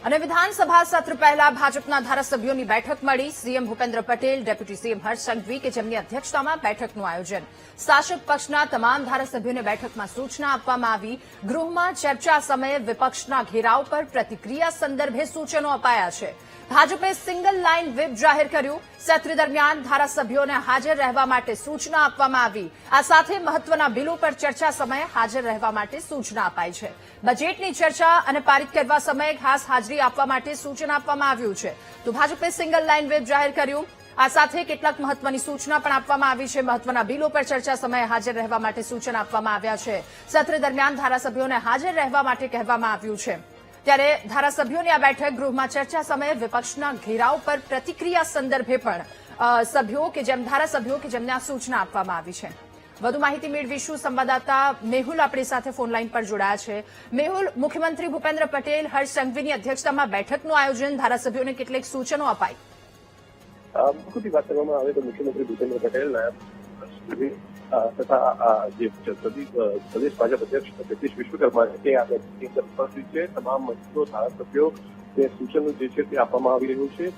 અને વિધાનસભા સત્ર પહેલા ભાજપના ધારાસભ્યોની બેઠક મળી। CM Bhupendra Patel, deputy CM Harsh Sanghavi કે જેમની અધ્યક્ષતામાં બેઠકનું આયોજન। શાસક પક્ષના તમામ ધારાસભ્યોને બેઠકમાં સૂચના આપવામાં આવી। ગૃહમાં ચર્ચા સમયે વિપક્ષના ઘેરાવ પર પ્રતિક્રિયા સંદર્ભે સૂચનો અપાયા છે। ભાજપે સિંગલ લાઇન વ્હીપ જાહેર કર્યું। સત્ર દરમિયાન ધારાસભ્યોને હાજર રહેવા માટે સૂચના આપવામાં આવી। આ સાથે મહત્વના બિલો પર ચર્ચા સમયે હાજર રહેવા માટે સૂચના અપાઈ છે। બજેટની ચર્ચા અને પારિત કરવા સમયે ખાસ હાજરી આપવા માટે સૂચન આપવામાં આવ્યું છે। તો ભાજપે સિંગલ લાઇન વ્હીપ જાહેર કર્યું। આ સાથે કેટલાક મહત્વની સૂચના પણ આપવામાં આવી છે। મહત્વના બિલો પર ચર્ચા સમયે હાજર રહેવા માટે સૂચન આપવામાં આવ્યા છે। સત્ર દરમિયાન ધારાસભ્યોને હાજર રહેવા માટે કહેવામાં આવ્યું છે। ત્યારે ધારાસભ્યોની આ બેઠક ગૃહમાં ચર્ચા સમયે વિપક્ષના ઘેરાવ પર પ્રતિક્રિયા સંદર્ભે પણ ધારાસભ્યો કે જેમને આ સૂચના આપવામાં આવી છે। વધુ માહિતી મેળવીશું। સંવાદદાતા મેહુલ આપણી સાથે ફોનલાઈન પર જોડાયા છે। મેહુલ, મુખ્યમંત્રી ભૂપેન્દ્ર પટેલ, હર્ષ સંઘવીની અધ્યક્ષતામાં બેઠકનું આયોજન, ધારાસભ્યોને કેટલીક સૂચનો અપાઈ। મુખ્યમંત્રી વાત કરવામાં આવે તો મુખ્યમંત્રી ભૂપેન્દ્ર પટેલ, નાયબ તથા જે પ્રદેશ ભાજપ અધ્યક્ષ જગદીશ વિશ્વકર્મા છે આ બેઠકની અંદર ઉપસ્થિત છે। તમામ મંત્રીઓ, ધારાસભ્યો તે સૂચનો જે છે તે આપવામાં આવી રહ્યું છે।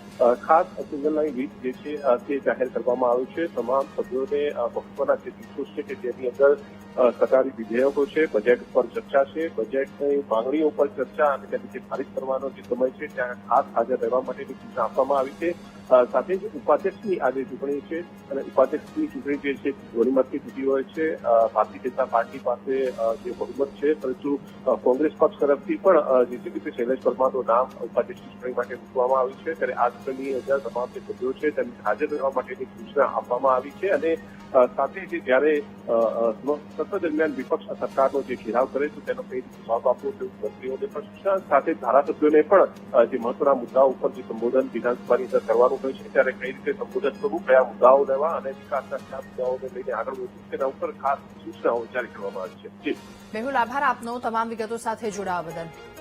ખાસ સિંગલ લાઇન વ્હીપ જે છે તે જાહેર કરવામાં આવ્યું છે। તમામ સભ્યોને મહત્વના જે દિવસો છે કે જેની અંદર સરકારી વિધેયકો છે, બજેટ પર ચર્ચા છે, બજેટની માંગણીઓ પર ચર્ચા અને તેને જે પારિત કરવાનો જે સમય છે ત્યાં ખાસ હાજર રહેવા માટેની સૂચના આપવામાં આવી છે। સાથે જ ઉપાધ્યક્ષની આજે ચૂંટણી છે અને ઉપાધ્યક્ષની ચૂંટણી જે છે ધોરીમતથી થતી હોય છે। ભારતીય જનતા પાર્ટી પાસે જે બહુમત છે, પરંતુ કોંગ્રેસ પક્ષ તરફથી પણ જેસીપી શૈલેષ પરમારનું નામ ઉપાધ્યક્ષની ચૂંટણી માટે મૂકવામાં આવ્યું છે। ત્યારે આ ચૂંટણીની અંદર તમામ જે સભ્યો છે તેમને હાજર રહેવા માટેની સૂચના આપવામાં આવી છે અને સાથે જ જ્યારે સત્ર દરમિયાન વિપક્ષ સરકારનો જે ઘેરાવ કરે છે તેનો કઈ રીતે જવાબ આપવો તેવું મંત્રીઓને પણ સૂચના, સાથે ધારાસભ્યોને પણ જે મહત્વના મુદ્દાઓ ઉપર જે સંબોધન વિધાનસભાની અંદર કરવાનું હોય છે ત્યારે કઈ રીતે સંબોધન કરવું, કયા મુદ્દાઓ લેવા અને વિકાસના કયા મુદ્દાઓને લઈને આગળ વધવું તેના ઉપર ખાસ સૂચનાઓ જારી કરવામાં આવી છે। મેહુલ, આભાર આપનો તમામ વિગતો સાથે જોડાવા બદલ।